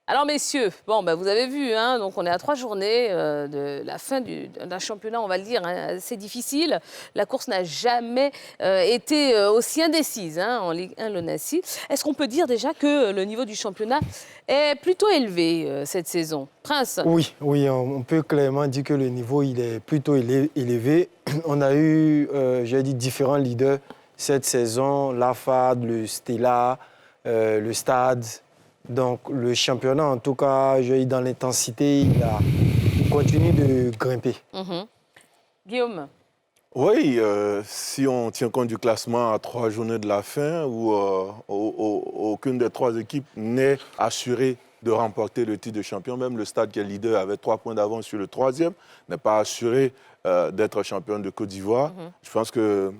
Alors, messieurs, bon, vous avez vu, hein, donc on est à 3 journées de la fin d'un championnat, on va le dire, hein, assez difficile. La course n'a jamais été aussi indécise hein, en Ligue 1, le Nancy. Est-ce qu'on peut dire déjà que le niveau du championnat est plutôt élevé cette saison? Prince? Oui, on peut clairement dire que le niveau il est plutôt élevé. On a eu, j'ai dit, différents leaders cette saison, la FAD, le Stella, le Stade. Donc le championnat, en tout cas, dans l'intensité, il continue de grimper. Guillaume? Oui, si on tient compte du classement à 3 journées de la fin, où aucune des 3 équipes n'est assurée de remporter le titre de champion, même le Stade qui est leader avec 3 points d'avance sur le 3e, n'est pas assuré d'être champion de Côte d'Ivoire. Je pense que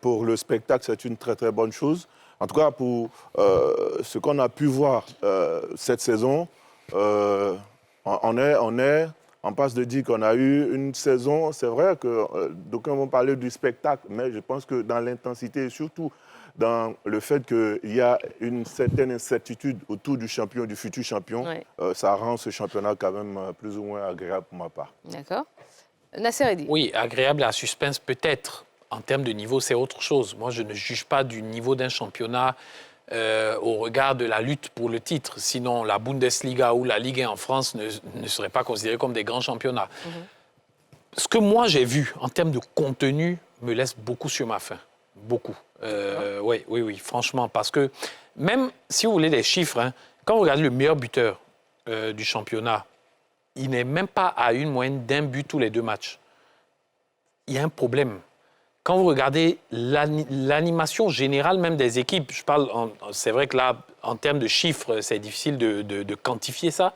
pour le spectacle, c'est une très très bonne chose. En tout cas, pour ce qu'on a pu voir cette saison, on passe de dire qu'on a eu une saison, c'est vrai que d'aucuns vont parler du spectacle, mais je pense que dans l'intensité et surtout dans le fait qu'il y a une certaine incertitude autour du champion, du futur champion, ça rend ce championnat quand même plus ou moins agréable pour ma part. D'accord. Nasser Eddy? Oui, agréable à suspense peut-être. En termes de niveau, c'est autre chose. Moi, je ne juge pas du niveau d'un championnat au regard de la lutte pour le titre. Sinon, la Bundesliga ou la Ligue 1 en France ne seraient pas considérés comme des grands championnats. Ce que moi, j'ai vu en termes de contenu me laisse beaucoup sur ma faim. Beaucoup. Oui, franchement. Parce que même si vous voulez des chiffres, hein, quand vous regardez le meilleur buteur du championnat, il n'est même pas à une moyenne d'1 but tous les 2 matchs. Il y a un problème. Quand vous regardez l'animation générale même des équipes, c'est vrai que là, en termes de chiffres, c'est difficile de quantifier ça.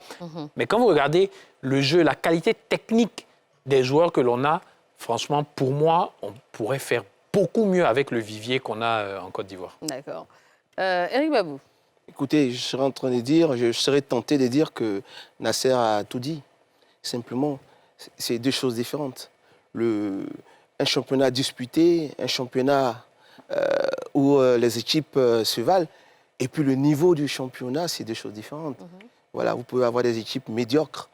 Mais quand vous regardez le jeu, la qualité technique des joueurs que l'on a, franchement, pour moi, on pourrait faire beaucoup mieux avec le vivier qu'on a en Côte d'Ivoire. D'accord. Éric Babou? Écoutez, je serais en train de dire, je serais tenté de dire que Nasser a tout dit. Simplement, c'est 2 choses différentes. Un championnat disputé, un championnat où les équipes se valent, et puis le niveau du championnat, c'est 2 choses différentes. Voilà, vous pouvez avoir des équipes médiocres,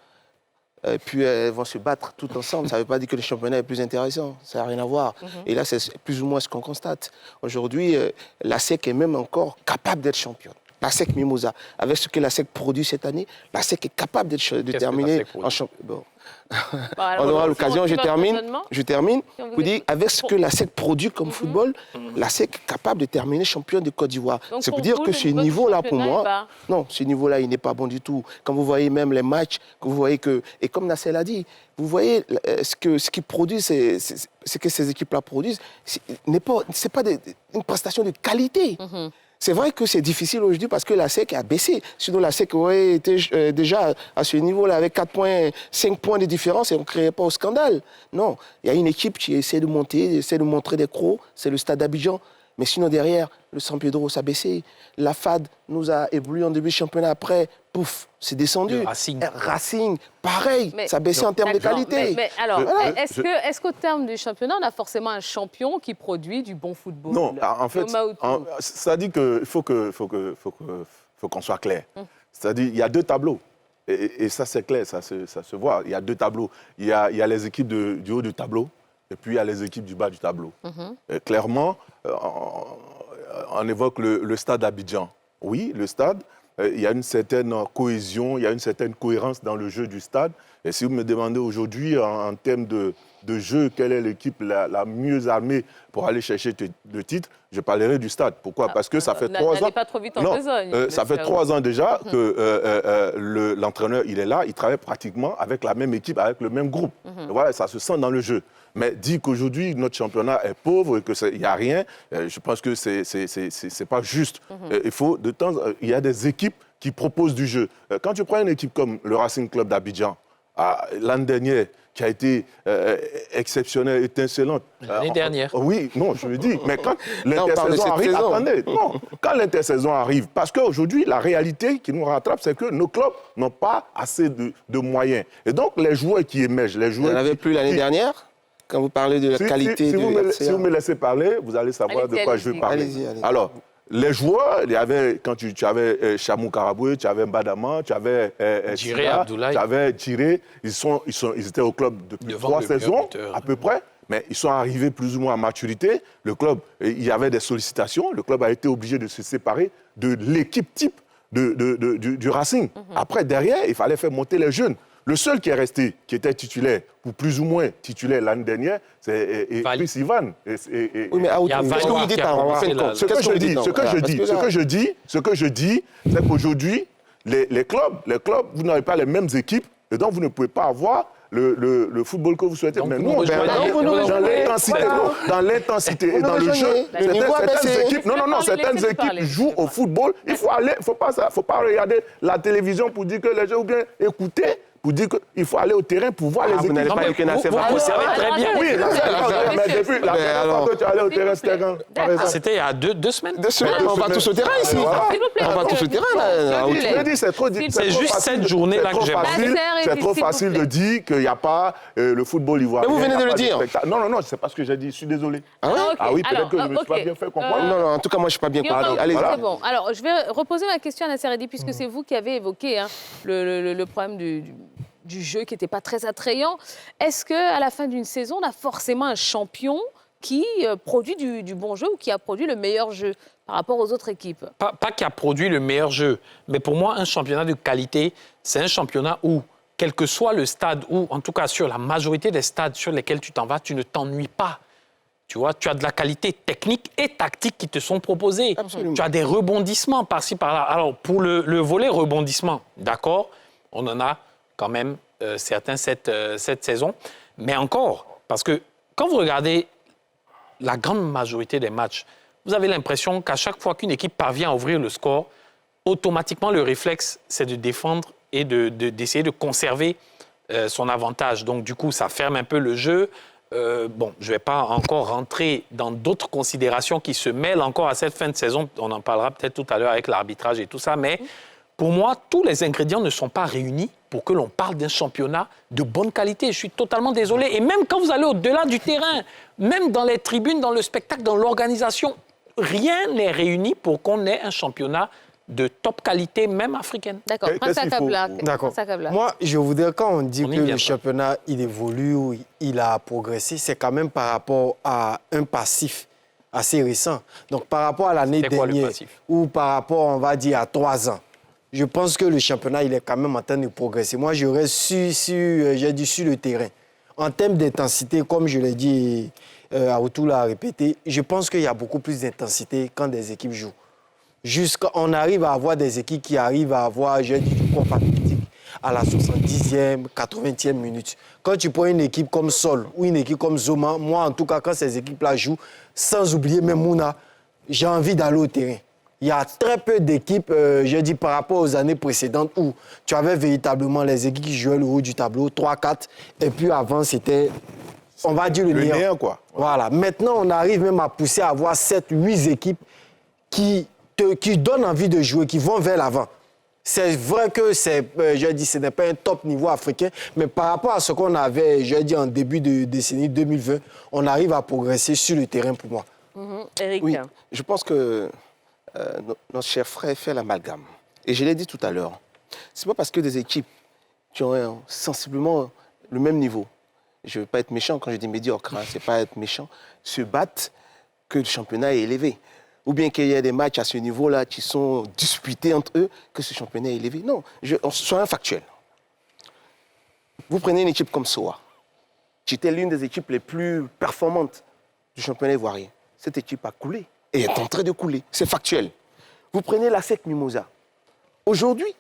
puis elles vont se battre toutes ensemble. Ça ne veut pas dire que le championnat est plus intéressant, ça n'a rien à voir. Et là, c'est plus ou moins ce qu'on constate. Aujourd'hui, la SEC est même encore capable d'être championne. La SEC Mimosa, avec ce que la SEC produit cette année, la SEC est capable de terminer en champion. Bon. On aura l'occasion, je termine. Vous dites, avec ce que la SEC produit comme football, la SEC est capable de terminer champion de Côte d'Ivoire. C'est pour dire que ce niveau-là, pour moi, non, ce niveau-là, il n'est pas bon du tout. Quand vous voyez même les matchs, que vous voyez que, et comme Nasser l'a dit, vous voyez ce qu'ils produisent, ce que ces équipes-là produisent, ce n'est pas une prestation de qualité. C'est vrai que c'est difficile aujourd'hui parce que la SEC a baissé. Sinon, la SEC aurait été déjà à ce niveau-là avec 4 points, 5 points de différence et on ne créerait pas au scandale. Non, il y a une équipe qui essaie de monter, essaie de montrer des crocs, c'est le Stade d'Abidjan. Mais sinon, derrière, le San Pedro, ça a baissé. La FAD nous a ébloui en début de championnat. Après, pouf, c'est descendu. Racing, pareil, ça a baissé en termes de qualité. Mais alors, est-ce qu'au terme du championnat, on a forcément un champion qui produit du bon football? Non, en fait, ça dit qu'il faut qu'on soit clair. C'est-à-dire qu'il y a 2 tableaux. Et ça, c'est clair, ça se voit. Il y a 2 tableaux. Il y a les équipes du haut du tableau. Et puis, il y a les équipes du bas du tableau. Clairement, on évoque le Stade d'Abidjan. Oui, le Stade, il y a une certaine cohésion, il y a une certaine cohérence dans le jeu du Stade. Et si vous me demandez aujourd'hui, en termes de jeu, quelle est l'équipe la mieux armée pour aller chercher le titre, je parlerai du Stade. Pourquoi? Parce que ça fait 3 ans... pas trop vite en besogne. Ça fait 3 ans déjà que l'entraîneur, il est là, il travaille pratiquement avec la même équipe, avec le même groupe. Voilà, ça se sent dans le jeu. Mais dire qu'aujourd'hui, notre championnat est pauvre et qu'il n'y a rien, je pense que c'est pas juste. Il y a des équipes qui proposent du jeu. Quand tu prends une équipe comme le Racing Club d'Abidjan, l'année dernière, qui a été exceptionnelle, étincelante. L'année dernière. Oui, non, je le dis. Mais quand l'intersaison arrive, attendez, non, quand l'intersaison arrive, parce qu'aujourd'hui, la réalité qui nous rattrape, c'est que nos clubs n'ont pas assez de moyens. Et donc, les joueurs qui émergent, les joueurs... Vous n'en avez plus l'année dernière? Quand vous parlez de la qualité si vous me laissez parler, vous allez savoir de quoi je veux parler. Allez-y. Alors, les joueurs, il y avait, quand tu avais Chamou Karaboué, tu avais Mbadama, tu avais Djiré Silla, Abdoulaye. tu avais Djiré. Ils étaient au club depuis Devant 3 le meilleur saisons, buteur. à peu près. Mais ils sont arrivés plus ou moins à maturité. Le club, il y avait des sollicitations. Le club a été obligé de se séparer de l'équipe type du Racing. Après, derrière, il fallait faire monter les jeunes. Le seul qui est resté, qui était titulaire, ou plus ou moins titulaire l'année dernière, c'est Chris Ivan. Oui, mais Il y a qu'est-ce que vous dites en fin de compte? Ce que je dis, c'est qu'aujourd'hui, les clubs, vous n'avez pas les mêmes équipes, et donc vous ne pouvez pas avoir le football que vous souhaitez. Donc, mais vous nous, nous rejoignez. dans l'intensité et dans le jeu, Le niveau a baissé. certaines équipes, certaines Laissez-le équipes parler. jouent au football. Il faut aller, faut pas regarder la télévision pour dire que les gens, ou bien écouter pour dire qu'il faut aller au terrain pour voir les Vous équipes. n'allez pas dire que Nasser va vous savez très bien. Oui, mais depuis la dernière fois que tu es allé au terrain, c'était quand, par exemple. C'était il y a deux semaines. On va tous au terrain ici. Voilà. S'il vous plaît. On va tous au terrain, là. Je dis, c'est trop C'est juste cette journée-là que j'aimerais. C'est trop facile de dire qu'il n'y a pas le football ivoirien. Mais vous venez il y a de le pas dire. spectacle. Non, c'est pas ce que j'ai dit. Je suis désolé. Ah ouais? Ah oui, peut-être Alors, que je ne me suis pas bien fait comprendre. Non, en tout cas, moi, je ne suis pas bien Guillaume, compris. Allez, c'est bon. Alors, je vais reposer ma question à Nasser Eddi, puisque c'est vous qui avez évoqué le problème du jeu qui n'était pas très attrayant. Est-ce qu'à la fin d'une saison, on a forcément un champion qui produit du bon jeu ou qui a produit le meilleur jeu par rapport aux autres équipes? Pas qui a produit le meilleur jeu, mais pour moi, un championnat de qualité, c'est un championnat où, quel que soit le stade, ou en tout cas sur la majorité des stades sur lesquels tu t'en vas, tu ne t'ennuies pas. Tu vois, tu as de la qualité technique et tactique qui te sont proposées. Absolument. Tu as des rebondissements par-ci, par-là. Alors, pour le volet rebondissement, d'accord, on en a quand même certains cette saison. Mais encore, parce que quand vous regardez la grande majorité des matchs, vous avez l'impression qu'à chaque fois qu'une équipe parvient à ouvrir le score, automatiquement, le réflexe, c'est de défendre et d'essayer de conserver son avantage. Donc, du coup, ça ferme un peu le jeu. Bon, je ne vais pas encore rentrer dans d'autres considérations qui se mêlent encore à cette fin de saison. On en parlera peut-être tout à l'heure avec l'arbitrage et tout ça. Mais pour moi, tous les ingrédients ne sont pas réunis pour que l'on parle d'un championnat de bonne qualité. Je suis totalement désolé. Et même quand vous allez au-delà du terrain, même dans les tribunes, dans le spectacle, dans l'organisation, rien n'est réuni pour qu'on ait un championnat de top qualité, même africaine. D'accord. Qu'est-ce qu'il faut? D'accord. Prince Akabla. Moi, je voudrais, quand on dit On y que le viendra. championnat, il évolue ou il a progressé, c'est quand même par rapport à un passif assez récent. Donc, par rapport à l'année C'était quoi, le dernière, passif? ou par rapport, on va dire, à 3 ans, je pense que le championnat, il est quand même en train de progresser. Moi, j'aurais j'ai dit sur le terrain. En termes d'intensité, comme je l'ai dit, Aoutou l'a répété, je pense qu'il y a beaucoup plus d'intensité quand des équipes jouent. On arrive à avoir des équipes qui arrivent à avoir, j'ai dit, du combat critique à la 70e, 80e minute. Quand tu prends une équipe comme Sol ou une équipe comme Zoma, moi, en tout cas, quand ces équipes-là jouent, sans oublier même Mouna, j'ai envie d'aller au terrain. Il y a très peu d'équipes, j'ai dit, par rapport aux années précédentes où tu avais véritablement les équipes qui jouaient le haut du tableau, 3-4, et puis avant, c'était, on va dire, le néant. quoi. Voilà. Maintenant, on arrive même à pousser à avoir 7-8 équipes qui donnent envie de jouer, qui vont vers l'avant. C'est vrai que j'ai dit, ce n'est pas un top niveau africain, mais par rapport à ce qu'on avait, j'ai dit, en début de décennie 2020, on arrive à progresser sur le terrain pour moi. Eric. Oui, je pense que notre cher frère fait l'amalgame. Et je l'ai dit tout à l'heure. C'est pas parce que des équipes qui ont sensiblement le même niveau, je ne veux pas être méchant quand je dis médiocre, hein, c'est pas être méchant, se battent que le championnat est élevé. Ou bien qu'il y ait des matchs à ce niveau-là qui sont disputés entre eux, que ce championnat est élevé. Non, soyons factuels. Vous prenez une équipe comme Soa, qui était l'une des équipes les plus performantes du championnat ivoirien. Cette équipe a coulé et est en train de couler. C'est factuel. Vous prenez la SEC Mimosa. Aujourd'hui,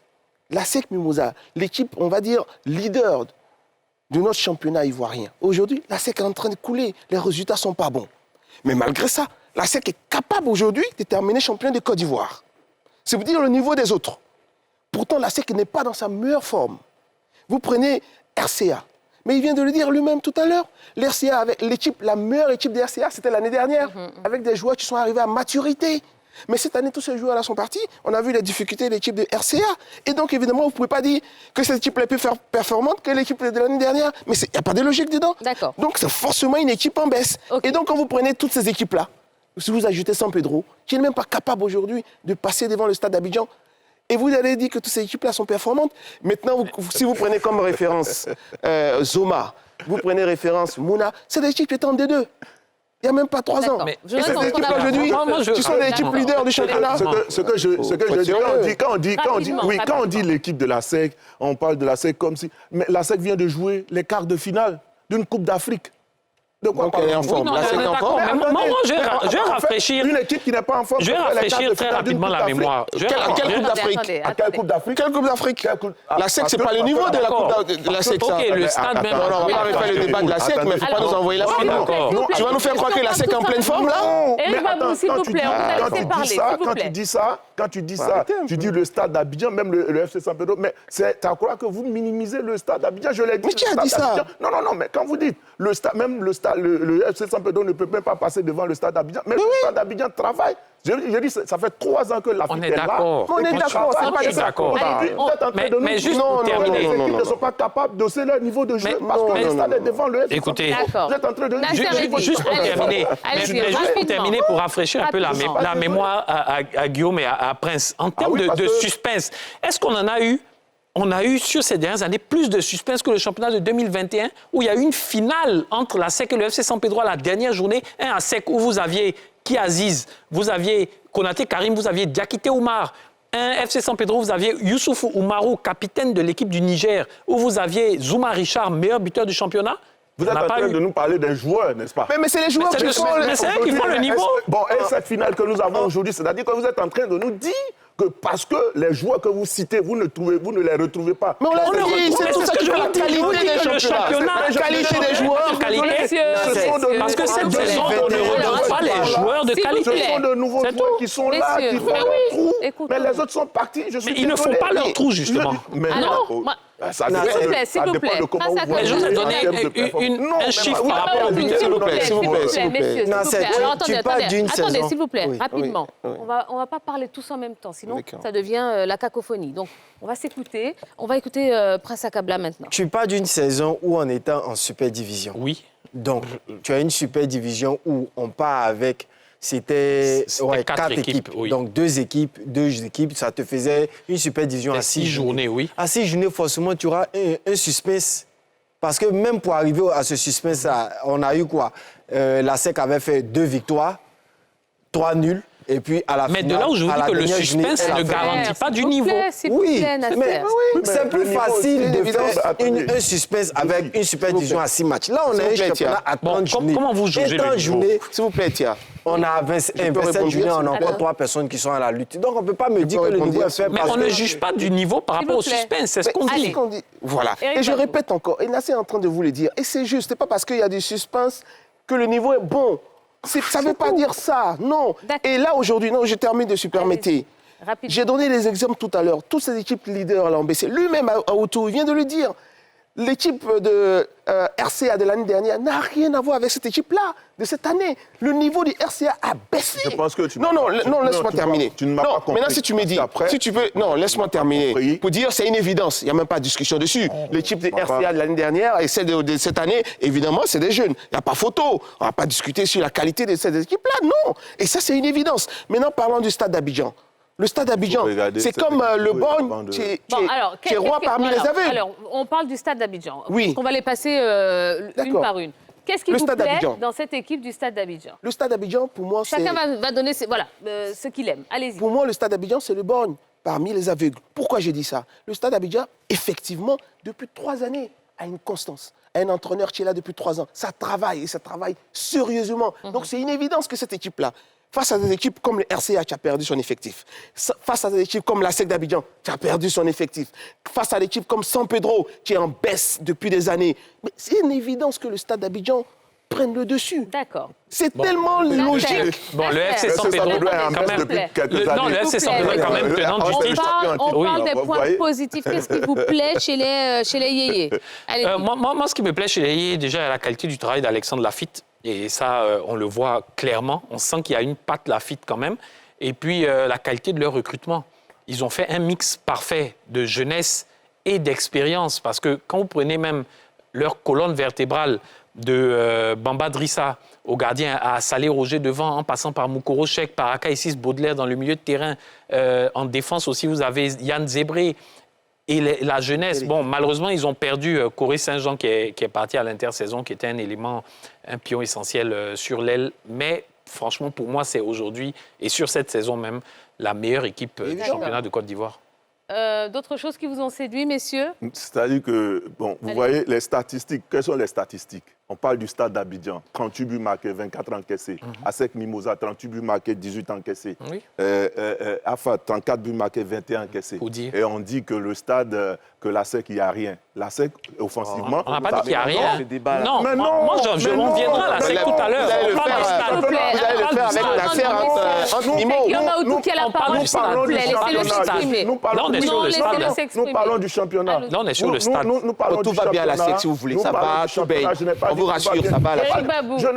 la SEC Mimosa, l'équipe, on va dire, leader de notre championnat ivoirien. Aujourd'hui, la SEC est en train de couler. Les résultats ne sont pas bons. Mais malgré ça, la SEC est capable aujourd'hui de terminer champion de Côte d'Ivoire. C'est vous dire le niveau des autres. Pourtant, la SEC n'est pas dans sa meilleure forme. Vous prenez RCA. Mais il vient de le dire lui-même tout à l'heure. L'RCA, avec l'équipe, la meilleure équipe de RCA, c'était l'année dernière, avec des joueurs qui sont arrivés à maturité. Mais cette année, tous ces joueurs-là sont partis. On a vu les difficultés de l'équipe de RCA. Et donc, évidemment, vous ne pouvez pas dire que cette équipe est plus performante que l'équipe de l'année dernière. Mais il n'y a pas de logique dedans. D'accord. Donc, c'est forcément une équipe en baisse. Ok. Et donc, quand vous prenez toutes ces équipes-là, si vous ajoutez San Pedro, qui n'est même pas capable aujourd'hui de passer devant le Stade d'Abidjan, et vous allez dire que toutes ces équipes-là sont performantes. Maintenant, si vous prenez comme référence Zoma, vous prenez référence Mouna, c'est des équipes qui étaient en D2. Il n'y a même pas 3 ans. Mais et ces équipes aujourd'hui, qui sont des équipes leaders du championnat. Ce que je dis, quand on dit l'équipe de la SEC, on parle de la SEC comme si... Mais la SEC vient de jouer les quarts de finale d'une Coupe d'Afrique. De quoi elle est en forme. La SEC est en forme. Moi, je vais rafraîchir. Une équipe qui n'est pas en forme. Je vais rafraîchir très rapidement la mémoire. Quelle Coupe d'Afrique? Quelle Coupe d'Afrique? La SEC, c'est pas le niveau de la Coupe de la SEC. Ok, le stade même. On va refaire le débat de la SEC, mais il ne faut pas nous envoyer la finale. Tu vas nous faire croire que la SEC est en pleine forme, là? Éric Babou, s'il vous plaît, on va laisser parler, s'il vous plaît. Quand tu dis ça, tu dis le stade d'Abidjan, même le FC San Pedro, mais c'est à croire que vous minimisez le stade d'Abidjan. Je l'ai dit. Mais qui a dit ça? Non, mais quand vous dites le stade, même le FC San Pedro ne peut même pas passer devant le stade d'Abidjan. Même le stade d'Abidjan travaille. Je dis, ça fait 3 ans que l'Afrique est là. On est d'accord, c'est pas d'accord. Mais juste pour terminer. Les équipes ne sont pas capables d'hausser leur niveau de jeu parce que le stade est devant le FC. Écoutez, vous êtes en train de... Juste pour terminer, juste pour terminer, pour rafraîchir un peu la mémoire à Guillaume et à Prince, en termes de suspense, est-ce qu'on en a eu? On a eu, sur ces dernières années, plus de suspense que le championnat de 2021, où il y a eu une finale entre la SEC et le FC San Pedro à la dernière journée. À SEC, où vous aviez Kiaziz, vous aviez Konaté Karim, vous aviez Diakité Oumar. FC San Pedro, vous aviez Youssoufou Oumarou, capitaine de l'équipe du Niger, où vous aviez Zouma Richard, meilleur buteur du championnat. Vous êtes en train de nous parler des joueurs, n'est-ce pas? Mais c'est les joueurs qui font... Mais c'est eux qui font le niveau. Bon, et cette finale que nous avons aujourd'hui, c'est-à-dire que vous êtes en train de nous dire que parce que les joueurs que vous citez, vous ne les retrouvez pas. Mais on l'a dit, c'est tout ça qui fait la qualité des championnats. La qualité des joueurs. Parce que cette saison, on ne redonne pas les joueurs de qualité. Ce sont de nouveaux joueurs qui sont là, qui font leur trou. Mais les autres sont partis. Mais ils ne font pas leur trou, justement. Ça dépend de comment vous voyez. Je vous ai donné un chiffre par rapport au budget. S'il vous plaît, messieurs, s'il vous plaît. Alors attendez, s'il vous plaît, rapidement. On va pas parler tous en même temps, sinon ça devient la cacophonie. Donc, on va s'écouter. On va écouter Prince Akabla maintenant. Tu parles d'une saison où on était en super division. Oui. Donc, tu as une super division où on part avec... C'était 4 équipes. Oui. Donc, 2 équipes, ça te faisait une super division à 6 journées. Oui. À 6 journées, forcément, tu auras un suspense. Parce que même pour arriver à ce suspense-là, on a eu quoi? La SEC avait fait 2 victoires, 3 nuls. Et puis à la mais finale, de là où je vous dis que le suspense ne garantit pas du niveau. Oui, mais c'est plus facile de faire un suspense avec une super division à 6 matchs. Là, on a un championnat à 30 journées. Comment vous jugez le niveau? S'il vous plaît, Tia. On a 27 journées, on a encore 3 personnes qui sont à la lutte. Donc, on ne peut pas me dire que le niveau est faible. Mais on ne juge pas du niveau par rapport au suspense, c'est ce qu'on dit. Voilà. Et je répète encore, et Nasser est en train de vous le dire, et c'est juste, ce n'est pas parce qu'il y a du suspense que le niveau est bon. Ça ne veut pas dire ça, non. Et là, aujourd'hui, non, je termine de se permettre. J'ai donné les exemples tout à l'heure. Toutes ces équipes leaders là, ont baissé. Lui-même, à Outou, il vient de le dire. L'équipe de RCA de l'année dernière n'a rien à voir avec cette équipe-là de cette année. Le niveau du RCA a baissé. Je pense que tu Non, laisse-moi terminer. Tu ne m'as pas compris. Maintenant, si tu me dis, si tu peux... Non, laisse-moi terminer. Pour dire, c'est une évidence. Il n'y a même pas de discussion dessus. L'équipe de RCA de l'année dernière et celle de cette année, évidemment, c'est des jeunes. Il n'y a pas photo. On ne va pas discuter sur la qualité de cette équipe-là, non. Et ça, c'est une évidence. Maintenant, parlons du stade d'Abidjan. Le stade d'Abidjan, c'est comme le Borgne qui est roi parmi les aveugles. Alors, on parle du stade d'Abidjan. Oui. On va les passer une par une. Qu'est-ce qui vous plaît dans cette équipe du stade d'Abidjan? Le stade d'Abidjan, pour moi, c'est... Chacun va donner ce qu'il aime. Allez-y. Pour moi, le stade d'Abidjan, c'est le Borgne parmi les aveugles. Pourquoi j'ai dit ça? Le stade d'Abidjan, effectivement, depuis 3 années, a une constance. Un entraîneur qui est là depuis 3 ans. Ça travaille, et ça travaille sérieusement. Donc, c'est une évidence que cette équipe-là, face à des équipes comme le RCA qui a perdu son effectif, face à des équipes comme la SEC d'Abidjan qui a perdu son effectif, face à des équipes comme San Pedro qui est en baisse depuis des années, mais c'est une évidence que le stade d'Abidjan prenne le dessus. D'accord. C'est tellement logique. Bon, le FC San Pedro est quand même... Non, le FC San Pedro est quand même tenant du titre. On parle des points positifs. Qu'est-ce qui vous plaît chez les yéyés? Moi, ce qui me plaît chez les yéyés, déjà, c'est la qualité du travail d'Alexandre Lafitte. Et ça, on le voit clairement. On sent qu'il y a une patte Lafitte quand même. Et puis, la qualité de leur recrutement. Ils ont fait un mix parfait de jeunesse et d'expérience. Parce que quand vous prenez même leur colonne vertébrale, de Bamba Drissa au gardien à Salé Roger devant, en passant par Moukoro Chek, par Akaïsis Baudelaire dans le milieu de terrain. En défense aussi, vous avez Yann Zébré. Et la jeunesse, bon, malheureusement, ils ont perdu Corée Saint-Jean qui est parti à l'intersaison, qui était un pion essentiel sur l'aile. Mais franchement, pour moi, c'est aujourd'hui, et sur cette saison même, la meilleure équipe du championnat de Côte d'Ivoire. D'autres choses qui vous ont séduit, messieurs? C'est-à-dire que, bon, vous voyez les statistiques. Quelles sont les statistiques? On parle du stade d'Abidjan. 38 buts marqués, 24 encaissés. Asec Mimosa, 38 buts marqués, 18 encaissés. Oui. Afa, 34 buts marqués, 21 encaissés. Et on dit que le stade, que l'Asec, il n'y a rien. L'Asec, offensivement... On n'a pas dit qu'il n'y a rien. Non, mais moi, je reviendrai à l'Asec tout à l'heure. Vous allez le faire avec Nasser entre Mimo. Nous parlons du championnat. Là, on est sur le stade. Tout va bien à l'Asec, si vous voulez. Ça va, tout baigne. On vous rassure, ça va à l'Asec.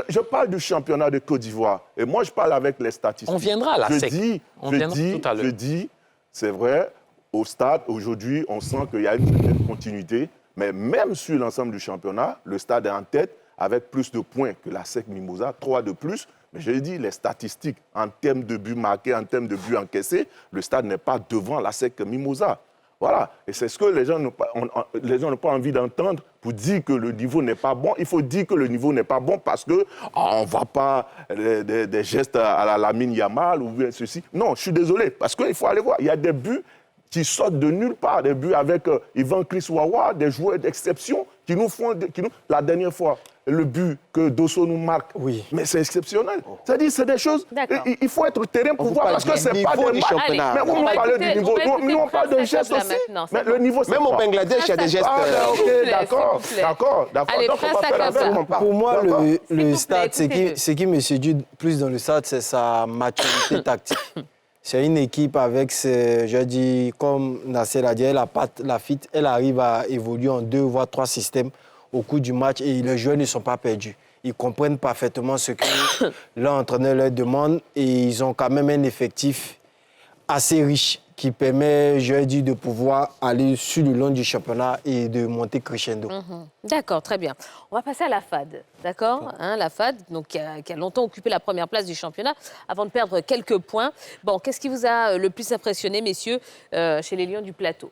Je parle du championnat de Côte d'Ivoire. Et moi, je parle avec les statistiques. On viendra à l'Asec. Je dis, c'est vrai, au stade, aujourd'hui, on sent qu'il y a une certaine continuité. Mais même sur l'ensemble du championnat, le stade est en tête avec plus de points que l'Asec Mimosa, 3 de plus. Mais je dis, les statistiques, en termes de buts marqués, en termes de buts encaissés, le stade n'est pas devant l'Asec Mimosa. Voilà. Et c'est ce que les gens n'ont pas envie d'entendre pour dire que le niveau n'est pas bon. Il faut dire que le niveau n'est pas bon parce qu'on ne voit pas des gestes à la Lamine Yamal ou bien ceci. Non, je suis désolé, parce qu'il faut aller voir. Il y a des buts qui sortent de nulle part, des buts avec Ivan Chris Wawa, des joueurs d'exception qui nous font... La dernière fois, le but que Dosso nous marque, oui. Mais c'est exceptionnel. C'est-à-dire, c'est des choses... Il faut être au terrain pour voir, parce que ce n'est pas des championnats. Mais vous parlez du niveau. Nous, on parle de gestes aussi. Mais le niveau, c'est même au Bangladesh, il y a des gestes... D'accord. Allez, donc, on va faire la même. Pour moi, le stade, ce qui me séduit plus dans le stade, c'est sa maturité tactique. C'est une équipe avec, je dis, comme Nasser a dit, elle arrive à évoluer en 2 voire 3 systèmes au cours du match et les joueurs ne sont pas perdus. Ils comprennent parfaitement ce que l'entraîneur leur demande et ils ont quand même un effectif assez riche qui permet, je dis, de pouvoir aller sur le long du championnat et de monter crescendo. D'accord, très bien. On va passer à la FAD, d'accord, la FAD, donc, qui a longtemps occupé la première place du championnat avant de perdre quelques points. Bon, qu'est-ce qui vous a le plus impressionné, messieurs, chez les Lions du Plateau?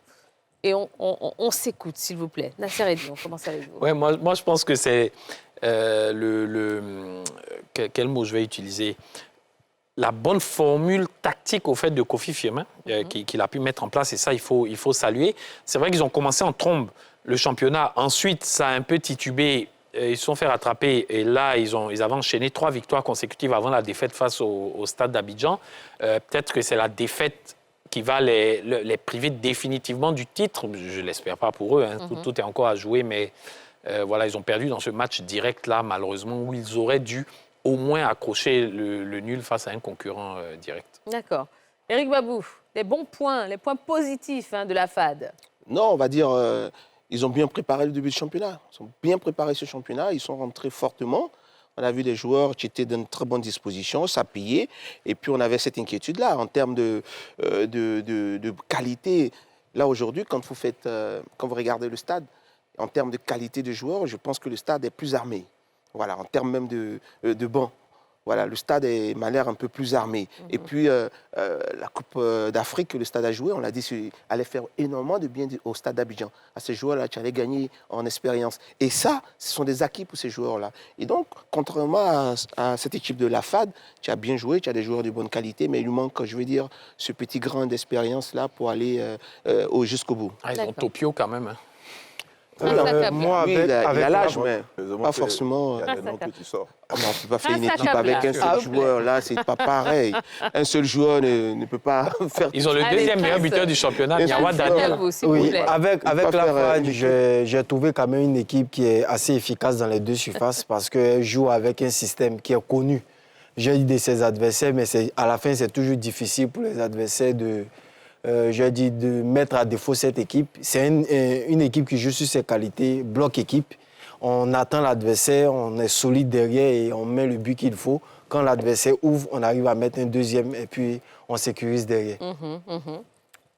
Et on s'écoute, s'il vous plaît. Nasser Eddy, on commence avec vous. Ouais, moi, je pense que c'est quel mot je vais utiliser? La bonne formule tactique au fait de Kofi Firmin qu'il a pu mettre en place, et ça, il faut saluer. C'est vrai qu'ils ont commencé en trombe le championnat. Ensuite, ça a un peu titubé. Ils se sont fait rattraper. Et là, ils avaient enchaîné 3 victoires consécutives avant la défaite face au stade d'Abidjan. Peut-être que c'est la défaite qui va les priver définitivement du titre. Je ne l'espère pas pour eux. Tout est encore à jouer. Mais voilà, ils ont perdu dans ce match direct-là, malheureusement, où ils auraient dû au moins accrocher le nul face à un concurrent direct. D'accord. Éric Babou, les bons points, les points positifs de la FAD. Non, on va dire, ils ont bien préparé le début du championnat. Ils ont bien préparé ce championnat, ils sont rentrés fortement. On a vu les joueurs qui étaient dans une très bonne disposition, s'appuyer. Et puis, on avait cette inquiétude-là en termes de qualité. Là, aujourd'hui, quand vous regardez le stade, en termes de qualité de joueurs, je pense que le stade est plus armé. Voilà, en termes même de banc. Voilà, le stade m'a l'air un peu plus armé. Et puis, la Coupe d'Afrique que le stade a joué, on l'a dit, allait faire énormément de bien au stade d'Abidjan. À ces joueurs-là, tu allais gagner en expérience. Et ça, ce sont des acquis pour ces joueurs-là. Et donc, contrairement à cette équipe de la FAD, tu as bien joué, tu as des joueurs de bonne qualité, mais il lui manque, je veux dire, ce petit grain d'expérience-là pour aller jusqu'au bout. Ils ont Topio quand même. Moi, il a l'âge, mais pas c'est- forcément... Il y a des noms que tu sors. On ne peut pas faire une équipe Insaccable, avec un seul s'il vous joueur. Là, c'est pas pareil. Un seul joueur ne peut pas faire... Ils ont le Allez, deuxième meilleur Prince. buteur du championnat, Niawa Prince. Daniel. Vous, s'il vous Oui, plaît. avec pas la faire, FAD, une j'ai trouvé quand même une équipe qui est assez efficace dans les 2 surfaces parce qu'elle joue avec un système qui est connu. J'ai dit de ses adversaires, mais à la fin, c'est toujours difficile pour les adversaires de mettre à défaut cette équipe. C'est une équipe qui joue sur ses qualités, bloc équipe. On attend l'adversaire, on est solide derrière et on met le but qu'il faut. Quand l'adversaire ouvre, on arrive à mettre un deuxième et puis on sécurise derrière.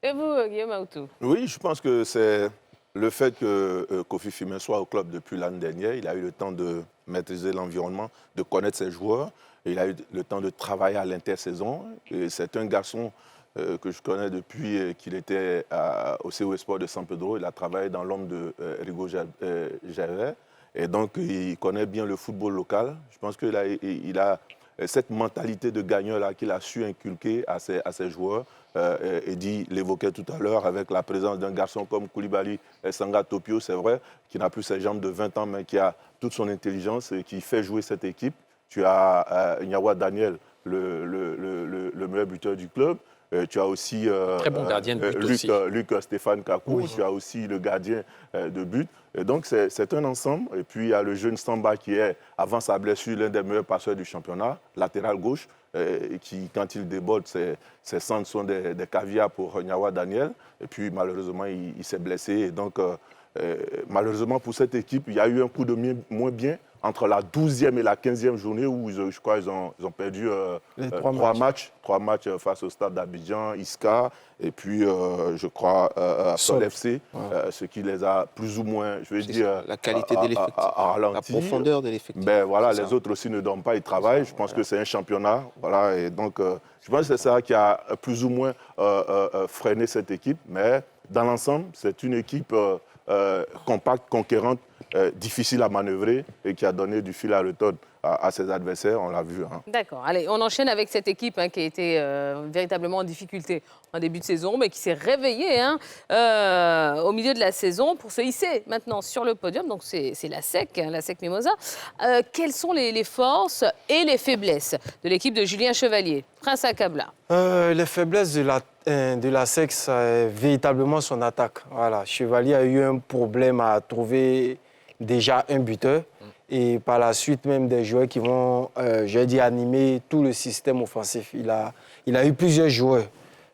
Et vous, Guillaume Aoutou? Oui, je pense que c'est Le fait que Kofi Fimin soit au club depuis l'année dernière, il a eu le temps de maîtriser l'environnement, de connaître ses joueurs. Et il a eu le temps de travailler à l'intersaison. Et c'est un garçon que je connais depuis qu'il était au COS Sport de San Pedro. Il a travaillé dans l'ombre de Rigo Gervais. Et donc, il connaît bien le football local. Je pense qu'il a cette mentalité de gagneur-là qu'il a su inculquer à ses joueurs. Eddy l'évoquait tout à l'heure avec la présence d'un garçon comme Koulibaly Sanga Topio, c'est vrai, qui n'a plus ses jambes de 20 ans, mais qui a toute son intelligence et qui fait jouer cette équipe. Tu as Nyawa Daniel, le meilleur buteur du club. Tu as aussi, très bon gardien de but Luc Stéphane Kakou. Oui. Tu as aussi le gardien de but. Et donc, c'est un ensemble. Et puis, il y a le jeune Samba qui est, avant sa blessure, l'un des meilleurs passeurs du championnat, latéral gauche, qui, quand il déborde, ses centres sont des caviars pour Nyawa Daniel. Et puis, malheureusement, il s'est blessé. Et donc, malheureusement, pour cette équipe, il y a eu un coup de moins bien entre la 12e et la 15e journée où je crois qu'ils ont perdu trois matchs face au Stade d'Abidjan, Isca, et puis je crois Sol FC, ce qui les a plus ou moins, je vais dire, la qualité de l'effectif, la profondeur de l'effectif. Ben voilà, les autres aussi ne dorment pas, ils travaillent. Je pense que c'est un championnat, voilà, et donc je pense que c'est ça qui a plus ou moins freiné cette équipe, mais dans l'ensemble, c'est une équipe compacte, conquérante, difficile à manœuvrer et qui a donné du fil à retordre à ses adversaires, on l'a vu. Hein. D'accord. Allez, on enchaîne avec cette équipe qui a été véritablement en difficulté en début de saison, mais qui s'est réveillée au milieu de la saison pour se hisser maintenant sur le podium. Donc, c'est la SEC, la SEC Mimosa. Quelles sont les forces et les faiblesses de l'équipe de Julien Chevalier? Prince Akabla. Les faiblesses de la SEC, c'est véritablement son attaque. Voilà. Chevalier a eu un problème à trouver déjà un buteur et par la suite même des joueurs qui vont, animer tout le système offensif. Il a eu plusieurs joueurs.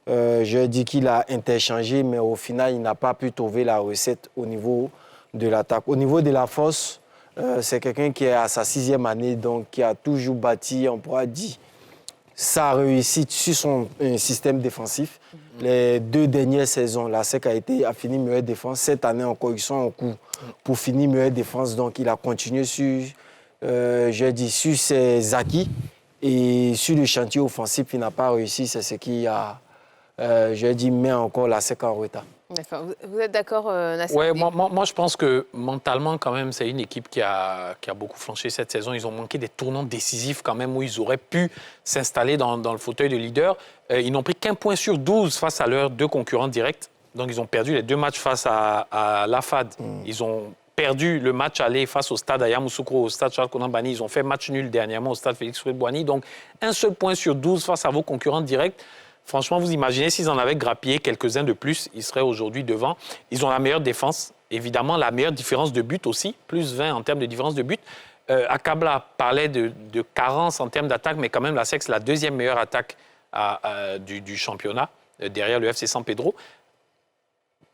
Je dis qu'il a interchangé, mais au final, il n'a pas pu trouver la recette au niveau de l'attaque. Au niveau de la force, c'est quelqu'un qui est à sa 6e année, donc qui a toujours bâti, on pourra dire, sa réussite sur son système défensif. Les 2 dernières saisons, la SEC a fini meilleure défense. Cette année encore, ils sont en cours pour finir meilleure défense. Donc, il a continué sur ses acquis. Et sur le chantier offensif, il n'a pas réussi. C'est ce qui a, met encore la SEC en retard. D'accord. Vous êtes d'accord, Nasser? Oui, moi, je pense que mentalement, quand même, c'est une équipe qui a beaucoup flanché cette saison. Ils ont manqué des tournants décisifs, quand même, où ils auraient pu s'installer dans le fauteuil de leader. Ils n'ont pris qu'un point sur 12 face à leurs 2 concurrents directs. Donc, ils ont perdu les 2 matchs face à l'AFAD. Ils ont perdu le match aller face au stade Yamoussoukro, au stade Charles Konan-Banny. Ils ont fait match nul dernièrement au stade Félix Houphouët-Boigny. Donc, un seul point sur 12 face à vos concurrents directs. Franchement, vous imaginez, s'ils en avaient grappillé quelques-uns de plus, ils seraient aujourd'hui devant. Ils ont la meilleure défense, évidemment, la meilleure différence de but aussi, plus 20 en termes de différence de but. Akabla parlait de carence en termes d'attaque, mais quand même, la SEC, c'est la 2e meilleure attaque du championnat, derrière le FC San Pedro.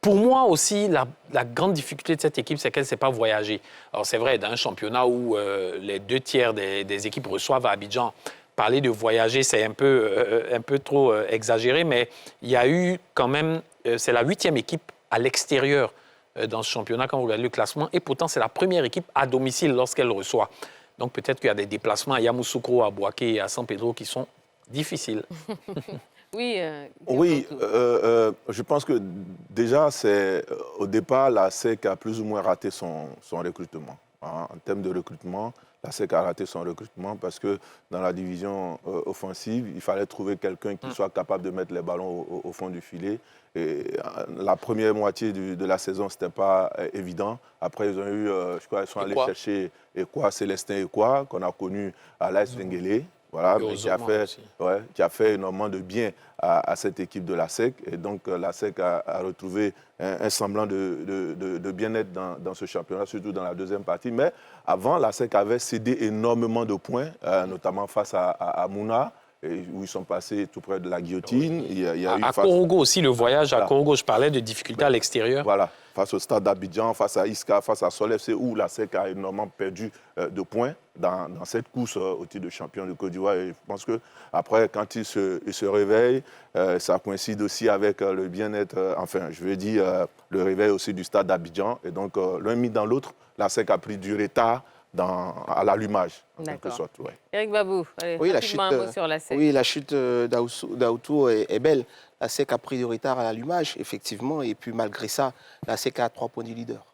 Pour moi aussi, la grande difficulté de cette équipe, c'est qu'elle ne sait pas voyager. Alors, c'est vrai, dans un championnat où les 2 tiers des équipes reçoivent à Abidjan, parler de voyager, c'est un peu trop exagéré, mais il y a eu quand même, c'est la 8e équipe à l'extérieur dans ce championnat quand vous regardez le classement, et pourtant c'est la première équipe à domicile lorsqu'elle reçoit. Donc peut-être qu'il y a des déplacements à Yamoussoukro, à Bouaké et à San Pedro qui sont difficiles. Oui, je pense que déjà, au départ, la SEC a plus ou moins raté son recrutement. Hein. En termes de recrutement, la SEC a raté son recrutement parce que dans la division offensive, il fallait trouver quelqu'un qui soit capable de mettre les ballons au fond du filet. Et la première moitié de la saison, ce n'était pas évident. Après, ils ont eu, je crois, ils sont allés chercher Célestin Ekwa, qu'on a connu à l'AS Wengelé. Voilà, mais qui a fait énormément de bien à cette équipe de la SEC. Et donc, la SEC a retrouvé un semblant de bien-être dans ce championnat, surtout dans la 2e partie. Mais avant, la SEC avait cédé énormément de points, notamment face à Mouna, où ils sont passés tout près de la guillotine. À Korogo aussi, le voyage à Korogo, je parlais de difficultés à l'extérieur. Voilà. face au Stade d'Abidjan, face à Isca, face à Sol FC, où la SEC a énormément perdu de points dans cette course au titre de champion de Côte d'Ivoire. Et je pense qu'après, quand il se réveille, ça coïncide aussi avec le bien-être, le réveil aussi du Stade d'Abidjan. Et donc, l'un mis dans l'autre, la SEC a pris du retard à l'allumage, en quelque sorte. Ouais. Éric Babou, allez, oui, rapidement un mot sur la SEC. Oui, la chute d'Aoutou est belle. La SEC a pris du retard à l'allumage, effectivement, et puis malgré ça, la SEC a 3 points du leader.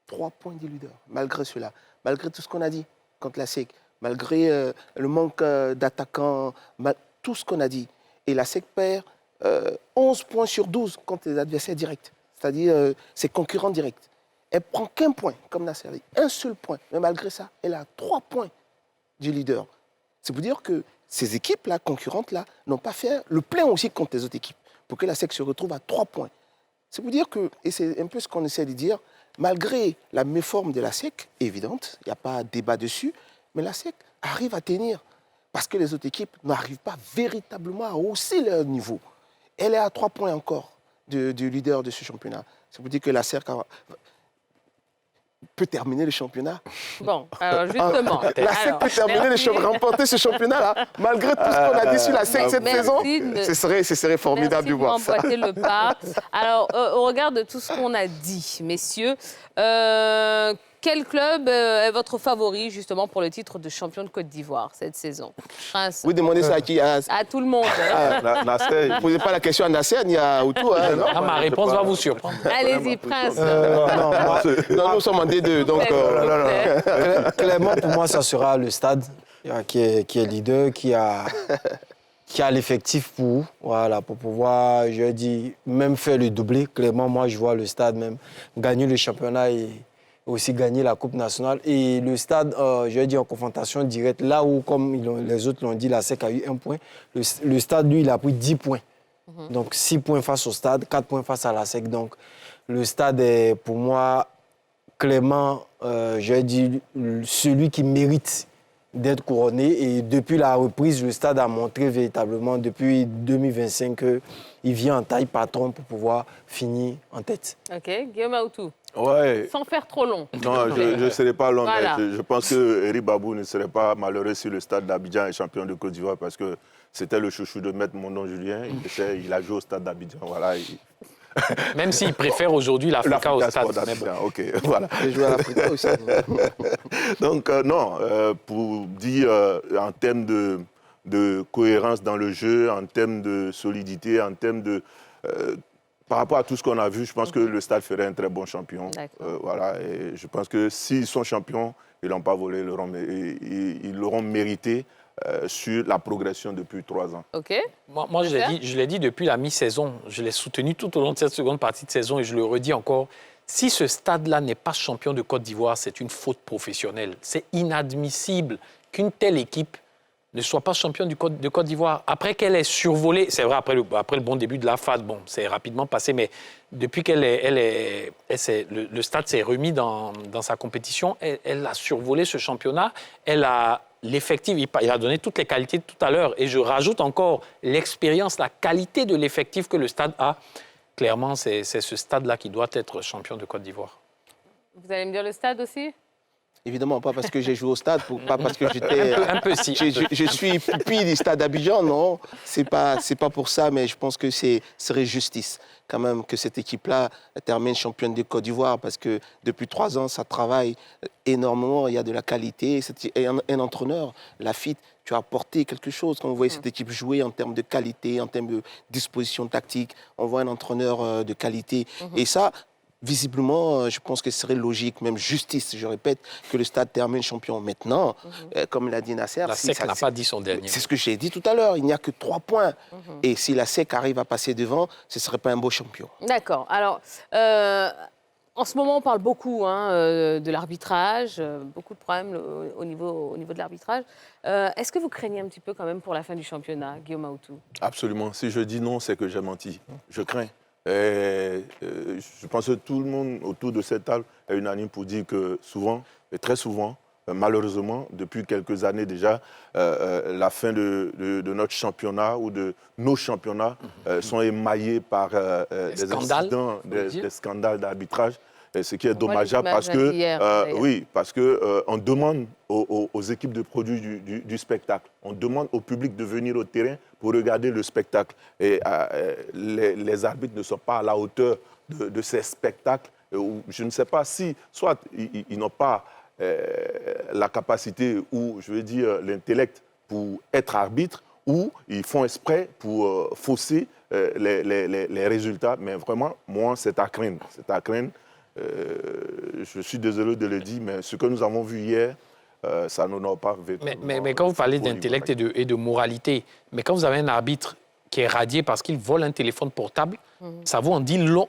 3 points du leader, malgré cela. Malgré tout ce qu'on a dit contre la SEC, malgré le manque d'attaquants, tout ce qu'on a dit. Et la SEC perd 11 points sur 12 contre les adversaires directs, c'est-à-dire ses concurrents directs. Elle prend qu'un point, comme Nasser dit, un seul point. Mais malgré ça, elle a 3 points du leader. C'est pour dire que ces équipes-là, concurrentes-là, n'ont pas fait le plein aussi contre les autres équipes, pour que la SEC se retrouve à 3 points. C'est pour dire que, et c'est un peu ce qu'on essaie de dire, malgré la méforme de la SEC, évidente, il n'y a pas de débat dessus, mais la SEC arrive à tenir, parce que les autres équipes n'arrivent pas véritablement à hausser leur niveau. Elle est à 3 points encore du leader de ce championnat. C'est pour dire que la SEC peut terminer le championnat. Bon, alors justement. La SEC peut terminer le championnat, remporter ce championnat-là, malgré tout ce qu'on a dit sur la SEC cette saison. Ce serait formidable de voir ça. Merci de m'emboîter le pas. Alors, au regard de tout ce qu'on a dit, messieurs, quel club est votre favori, justement, pour le titre de champion de Côte d'Ivoire cette saison? Prince. Vous demandez ça à qui? À tout le monde. Nasser, Vous ne posez pas la question à Nasser ni à Outou. Hein, non, ma réponse va vous surprendre. Allez-y, Prince. nous sommes en D2, donc... Clairement, pour moi, ça sera le Stade qui est leader, qui a l'effectif pour pouvoir, je dis, même faire le doublé. Clairement, moi, je vois le Stade même gagner le championnat et aussi gagner la Coupe nationale. Et le Stade, je dis, en confrontation directe, là où, comme les autres l'ont dit, la SEC a eu 1 point, le Stade, lui, il a pris 10 points. Donc, 6 points face au Stade, 4 points face à la SEC. Donc, le Stade est, pour moi, clairement, je dis, celui qui mérite d'être couronné. Et depuis la reprise, le Stade a montré véritablement, depuis 2025, qu'il vient en taille patron pour pouvoir finir en tête. OK, Guillaume Aoutou. Ouais. Sans faire trop long. Non, je ne serai pas long. Voilà. Je pense que Éric Babou ne serait pas malheureux si le Stade d'Abidjan est champion de Côte d'Ivoire parce que c'était le chouchou de Maître Mondon Julien. Il a joué au Stade d'Abidjan. Voilà. Même s'il préfère aujourd'hui l'Africa au Stade. OK, voilà. Il joue à l'Africa aussi. Donc, non, pour dire en termes de cohérence dans le jeu, en termes de solidité, en termes de... par rapport à tout ce qu'on a vu, je pense que le Stade ferait un très bon champion. Voilà, et je pense que s'ils sont champions, ils n'ont pas volé, ils l'auront mérité sur la progression depuis 3 ans. OK. Moi je l'ai dit depuis la mi-saison. Je l'ai soutenu tout au long de cette seconde partie de saison et je le redis encore. Si ce stade-là n'est pas champion de Côte d'Ivoire, c'est une faute professionnelle. C'est inadmissible qu'une telle équipe ne soit pas championne de Côte d'Ivoire. Après qu'elle ait survolé, c'est vrai, après le bon début de la FAD, bon, c'est rapidement passé, mais depuis qu'elle le stade s'est remis dans sa compétition, elle a survolé ce championnat, elle a l'effectif, il a donné toutes les qualités tout à l'heure, et je rajoute encore l'expérience, la qualité de l'effectif que le stade a. Clairement, c'est ce stade-là qui doit être champion de Côte d'Ivoire. Vous allez me dire le Stade aussi? Évidemment, pas parce que j'ai joué au Stade, pas parce que j'étais... Un peu si. Je suis pupille du Stade d'Abidjan, non. C'est pas pour ça, mais je pense que ce serait justice quand même que cette équipe-là termine championne de Côte d'Ivoire parce que depuis 3 ans, ça travaille énormément, il y a de la qualité. Et un entraîneur, Lafitte, tu as apporté quelque chose. Quand vous voyez cette équipe jouer en termes de qualité, en termes de disposition tactique, on voit un entraîneur de qualité. Et ça... Visiblement, je pense que ce serait logique, même justice, je répète, que le Stade termine champion. Maintenant, comme l'a dit Nasser... La SEC n'a pas dit son dernier. C'est ce que j'ai dit tout à l'heure, il n'y a que 3 points. Et si la SEC arrive à passer devant, ce ne serait pas un beau champion. D'accord. Alors, en ce moment, on parle beaucoup de l'arbitrage, beaucoup de problèmes au niveau de l'arbitrage. Est-ce que vous craignez un petit peu quand même pour la fin du championnat, Guillaume Aoutou? Absolument. Si je dis non, c'est que j'ai menti. Je crains. Et, je pense que tout le monde autour de cette table est unanime pour dire que souvent, et très souvent, malheureusement, depuis quelques années déjà, la fin de notre championnat ou de nos championnats sont émaillés par des incidents, des scandales d'arbitrage. Ce qui est dommageable parce que, on demande aux équipes de produits du spectacle, on demande au public de venir au terrain pour regarder le spectacle. Et les arbitres ne sont pas à la hauteur de ces spectacles. Je ne sais pas si, soit ils n'ont pas la capacité ou, je veux dire, l'intellect pour être arbitre, ou ils font exprès pour fausser les résultats. Mais vraiment, moi, c'est à craindre. C'est à craindre. Je suis désolé de le dire, mais ce que nous avons vu hier, ça n'honore pas véritablement. Mais quand vous parlez d'intellect et de moralité, mais quand vous avez un arbitre qui est radié parce qu'il vole un téléphone portable, ça vous en dit long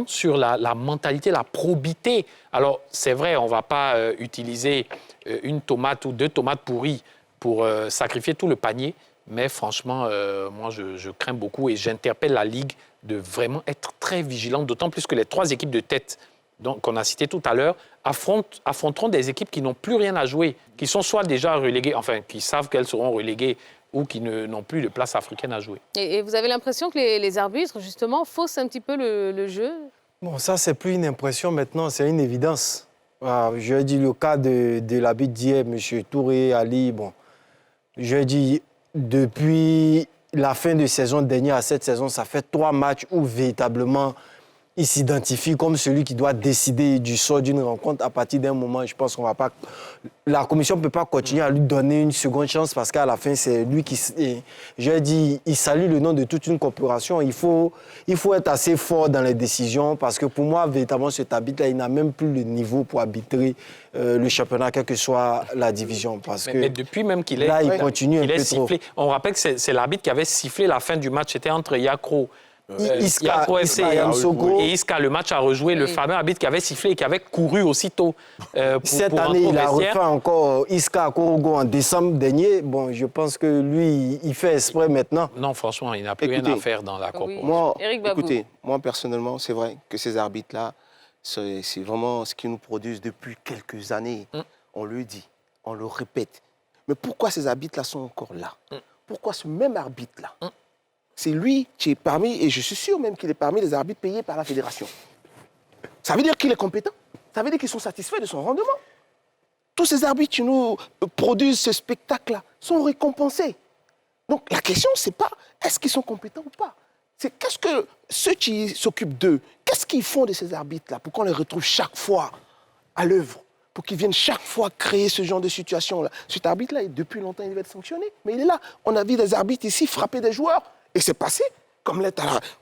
sur la mentalité, la probité. Alors, c'est vrai, on ne va pas utiliser une tomate ou 2 tomates pourries pour sacrifier tout le panier, mais franchement, moi, je crains beaucoup et j'interpelle la Ligue de vraiment être très vigilante, d'autant plus que les 3 équipes de tête qu'on a citées tout à l'heure affronteront des équipes qui n'ont plus rien à jouer, qui sont soit déjà reléguées, enfin, qui savent qu'elles seront reléguées ou qui n'ont plus de place africaine à jouer. Et vous avez l'impression que les arbitres, justement, faussent un petit peu le jeu? Bon, ça, c'est plus une impression maintenant, c'est une évidence. Je dis le cas de l'arbitre d'hier, M. Touré, Ali, bon, je dis depuis la fin de saison dernière à cette saison, ça fait 3 matchs où véritablement il s'identifie comme celui qui doit décider du sort d'une rencontre. À partir d'un moment, je pense qu'on va pas... La commission ne peut pas continuer à lui donner une seconde chance parce qu'à la fin, c'est lui qui... Je dis, il salue le nom de toute une corporation. Il faut être assez fort dans les décisions parce que pour moi, véritablement, cet arbitre-là, il n'a même plus le niveau pour arbitrer le championnat, quelle que soit la division. Mais depuis même qu'il est... Là, il continue un peu sifflé. trop. On rappelle que c'est l'arbitre qui avait sifflé la fin du match. C'était entre Yakro... Iska et Iska, le match a rejoué, le fameux arbitre qui avait sifflé et qui avait couru aussitôt. Cette année, il a refait encore Iska à Korogo en décembre dernier. Bon, je pense que lui, il fait exprès maintenant. Non, franchement, il n'a plus rien à faire dans la corporation. Moi, écoutez, moi personnellement, c'est vrai que ces arbitres-là, c'est vraiment ce qu'ils nous produisent depuis quelques années. On le dit, on le répète. Mais pourquoi ces arbitres-là sont encore là? Pourquoi ce même arbitre-là? C'est lui qui est parmi, et je suis sûr même qu'il est parmi les arbitres payés par la fédération. Ça veut dire qu'il est compétent. Ça veut dire qu'ils sont satisfaits de son rendement. Tous ces arbitres qui nous produisent ce spectacle-là sont récompensés. Donc la question, c'est pas est-ce qu'ils sont compétents ou pas. C'est qu'est-ce que ceux qui s'occupent d'eux, qu'est-ce qu'ils font de ces arbitres-là pour qu'on les retrouve chaque fois à l'œuvre, pour qu'ils viennent chaque fois créer ce genre de situation-là. Cet arbitre-là, depuis longtemps, il devait être sanctionné, mais il est là. On a vu des arbitres ici frapper des joueurs. Et c'est passé, comme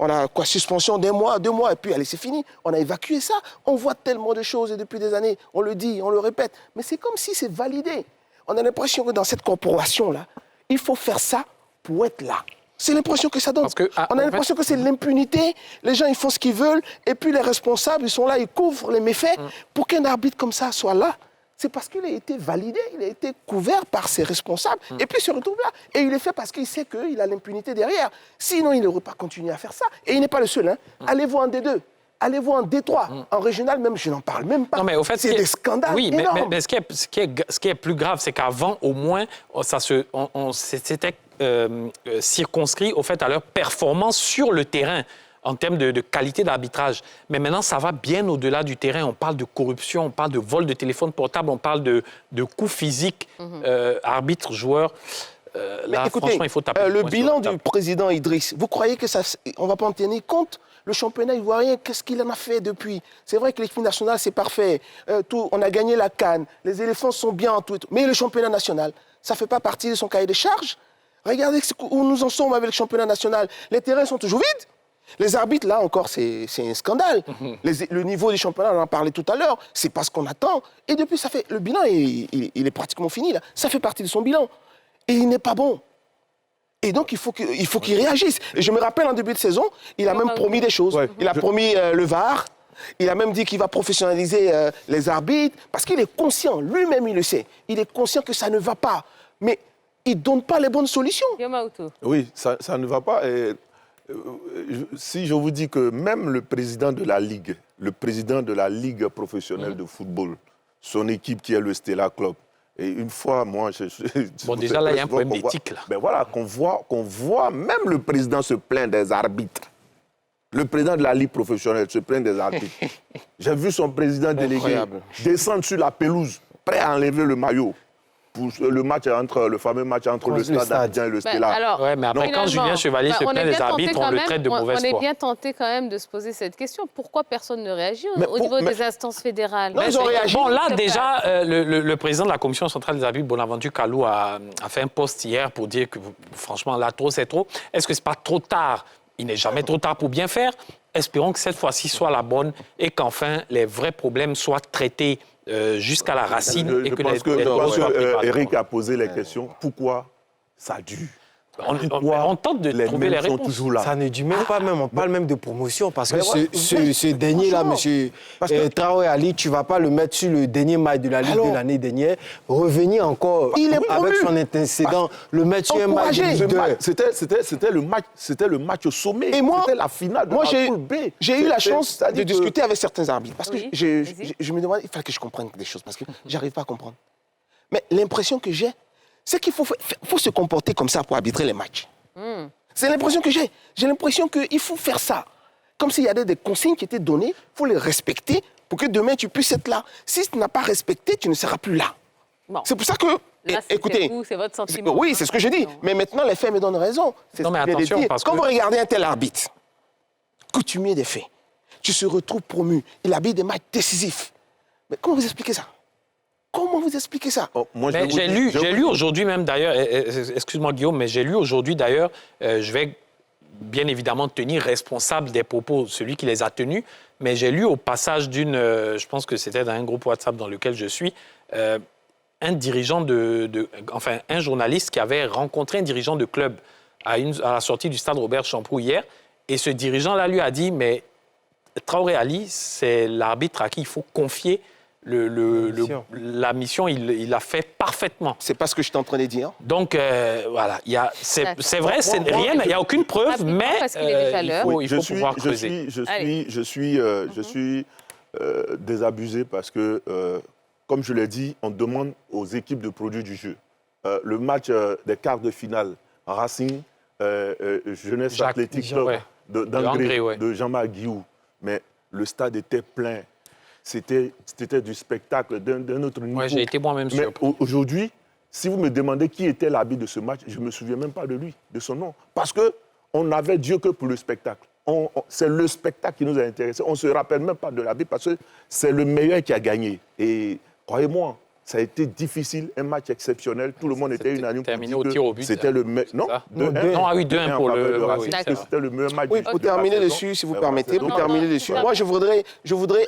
on a quoi, suspension d'1 mois, 2 mois, et puis allez, c'est fini. On a évacué ça. On voit tellement de choses et depuis des années, on le dit, on le répète. Mais c'est comme si c'est validé. On a l'impression que dans cette corporation-là, il faut faire ça pour être là. C'est l'impression que ça donne. On a l'impression que c'est l'impunité. Les gens, ils font ce qu'ils veulent. Et puis les responsables, ils sont là, ils couvrent les méfaits. Pour qu'un arbitre comme ça soit là, c'est parce qu'il a été validé, il a été couvert par ses responsables, et puis il se retrouve là. Et il est fait parce qu'il sait qu'il a l'impunité derrière. Sinon, il n'aurait pas continué à faire ça. Et il n'est pas le seul. Hein. Allez voir en D2, allez voir en D3, en régional même, je n'en parle même pas. Non, mais au fait, c'est des scandales énormes. Mais ce qui est plus grave, c'est qu'avant, au moins, c'était circonscrit au fait à leur performance sur le terrain en termes de qualité d'arbitrage. Mais maintenant, ça va bien au-delà du terrain. On parle de corruption, on parle de vol de téléphone portable, on parle de coups physiques, arbitre, joueur. Là, écoutez, franchement, il faut taper le bilan du président Idriss, vous croyez que on ne va pas en tenir compte? Le championnat ivoirien, qu'est-ce qu'il en a fait depuis? C'est vrai que l'équipe nationale, c'est parfait. On a gagné la CAN, les éléphants sont bien en tout. Mais le championnat national, ça ne fait pas partie de son cahier de charges? Regardez où nous en sommes avec le championnat national. Les terrains sont toujours vides. Les arbitres, là encore, c'est un scandale. Le niveau du championnat, on en a parlé tout à l'heure, c'est pas ce qu'on attend. Et depuis, le bilan, il est pratiquement fini. Là. Ça fait partie de son bilan. Et il n'est pas bon. Et donc, il faut qu'il réagisse. Et je me rappelle, en début de saison, il a même promis des choses. Ouais. Il a promis le VAR. Il a même dit qu'il va professionnaliser les arbitres. Parce qu'il est conscient, lui-même, il le sait. Il est conscient que ça ne va pas. Mais il ne donne pas les bonnes solutions. Oui, ça ne va pas. Et si je vous dis que même le président de la Ligue professionnelle de football, son équipe qui est le Stella Club. Et une fois, moi... Bon, déjà, là, il y a un problème d'éthique, là. Ben voilà, qu'on voit même le président se plaindre des arbitres. Le président de la Ligue professionnelle se plaint des arbitres. J'ai vu son président délégué descendre sur la pelouse, prêt à enlever le maillot. Pour le fameux match entre le Stade Abidjan et le Stella. Ouais, mais après, quand Julien Chevalier se plaint des arbitres, on le traite de mauvaise foi. On est bien tenté quand même de se poser cette question. Pourquoi personne ne réagit au niveau des instances fédérales? Non, ils ont réagi. Bon, là, déjà, le président de la Commission centrale des arbitres, Bonaventure Kalou, a fait un post hier pour dire que, franchement, là, trop, c'est trop. Est-ce que ce n'est pas trop tard? Il n'est jamais trop tard pour bien faire. Espérons que cette fois-ci soit la bonne et qu'enfin, les vrais problèmes soient traités jusqu'à la racine. Je pense que Eric a posé les questions. Pourquoi ça dure? On tente de trouver les réponses. Toujours là. Ça ne dit même pas, on parle même de promotion, parce que ce dernier-là, M. Traoré Ali, tu ne vas pas le mettre sur le dernier match de la Ligue de l'année dernière, revenir encore avec son antécédent, le mettre sur un match de leader. C'était le match au sommet. Et moi, c'était la finale de la poule B. J'ai eu la chance de discuter avec certains arbitres, parce que je me demande, il fallait que je comprenne des choses, parce que je n'arrive pas à comprendre. Mais l'impression que j'ai, c'est qu'il faut se comporter comme ça pour arbitrer les matchs. C'est l'impression que j'ai. J'ai l'impression qu'il faut faire ça. Comme s'il y avait des consignes qui étaient données, il faut les respecter pour que demain tu puisses être là. Si tu n'as pas respecté, tu ne seras plus là. Bon. C'est pour ça que... Là, écoutez, c'est votre sentiment. Oui, c'est ce que je dis. Mais maintenant, les faits me donnent raison. Non, mais attention, parce que... Quand vous regardez un tel arbitre, coutumier des faits, tu se retrouves promu, il arbitre des matchs décisifs. Mais comment vous expliquez ça? Comment vous expliquez ça? J'ai lu aujourd'hui même d'ailleurs, excuse-moi Guillaume, mais j'ai lu aujourd'hui d'ailleurs, je vais bien évidemment tenir responsable des propos, celui qui les a tenus, mais j'ai lu au passage je pense que c'était dans un groupe WhatsApp dans lequel je suis, un dirigeant enfin un journaliste qui avait rencontré un dirigeant de club à la sortie du stade Robert Champroux hier, et ce dirigeant-là lui a dit, mais Traoré Ali, c'est l'arbitre à qui il faut confier la mission, il l'a fait parfaitement. C'est pas ce que je suis en train de dire. Donc, voilà, c'est vrai, il n'y a aucune preuve, mais il faut pouvoir creuser. Je suis désabusé parce que, comme je l'ai dit, on demande aux équipes de produire du jeu. Le match des quarts de finale, Racing, Jeunesse Athlétique Club d'Angré, de Jean-Marc Guillou, mais le stade était plein. C'était du spectacle d'un autre niveau. Ouais, j'ai été moi-même surpris. Mais aujourd'hui, si vous me demandez qui était l'arbitre de ce match, je ne me souviens même pas de lui, de son nom. Parce qu'on n'avait Dieu que pour le spectacle. C'est le spectacle qui nous a intéressés. On ne se rappelle même pas de l'arbitre parce que c'est le meilleur qui a gagné. Et croyez-moi, ça a été difficile, un match exceptionnel. Tout le monde était unanime. Terminé au tir au but. C'était le meilleur. Non, 2-1 pour le Racing. C'était le meilleur match. Oui, pour terminer dessus, si vous permettez, pour terminer dessus. Moi, je voudrais,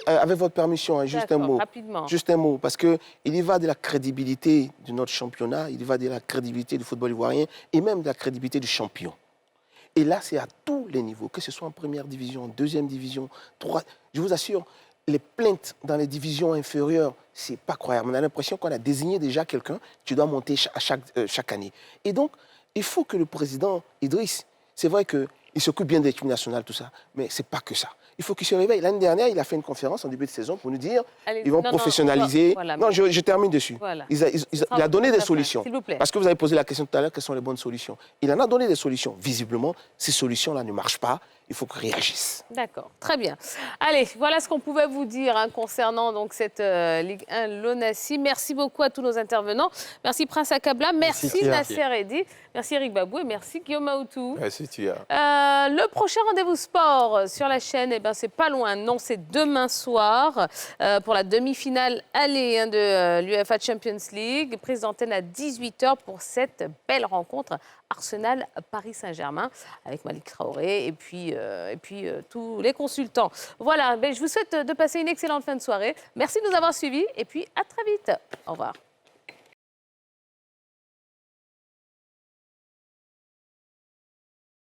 avec votre permission, juste un mot. Rapidement. Juste un mot, parce qu'il y va de la crédibilité de notre championnat, il y va de la crédibilité du football ivoirien et même de la crédibilité du champion. Et là, c'est à tous les niveaux, que ce soit en première division, en deuxième division, je vous assure, les plaintes dans les divisions inférieures, c'est pas croyable. On a l'impression qu'on a désigné déjà quelqu'un, tu dois monter chaque année. Et donc, il faut que le président Idriss, c'est vrai qu'il s'occupe bien de l'équipe nationale, tout ça, mais c'est pas que ça. Il faut qu'il se réveille. L'année dernière, il a fait une conférence en début de saison pour nous dire ils vont professionnaliser. Non, je termine dessus. Voilà. Il a donné des solutions. S'il vous plaît. Parce que vous avez posé la question tout à l'heure, quelles sont les bonnes solutions? Il en a donné des solutions. Visiblement, ces solutions-là ne marchent pas. Il faut qu'ils réagissent. D'accord, très bien. Allez, voilà ce qu'on pouvait vous dire concernant donc, cette Ligue 1 Lonassi. Merci beaucoup à tous nos intervenants. Merci Prince Akabla, merci Nasser Eddy, merci Eric Babou et merci Guillaume Aoutou. Merci Tia. Le prochain rendez-vous sport sur la chaîne, c'est pas loin. Non, c'est demain soir pour la demi-finale aller de l'UEFA Champions League, prise d'antenne à 18h pour cette belle rencontre Arsenal-Paris Saint-Germain avec Malik Traoré et puis tous les consultants. Voilà, je vous souhaite de passer une excellente fin de soirée. Merci de nous avoir suivis et puis à très vite. Au revoir.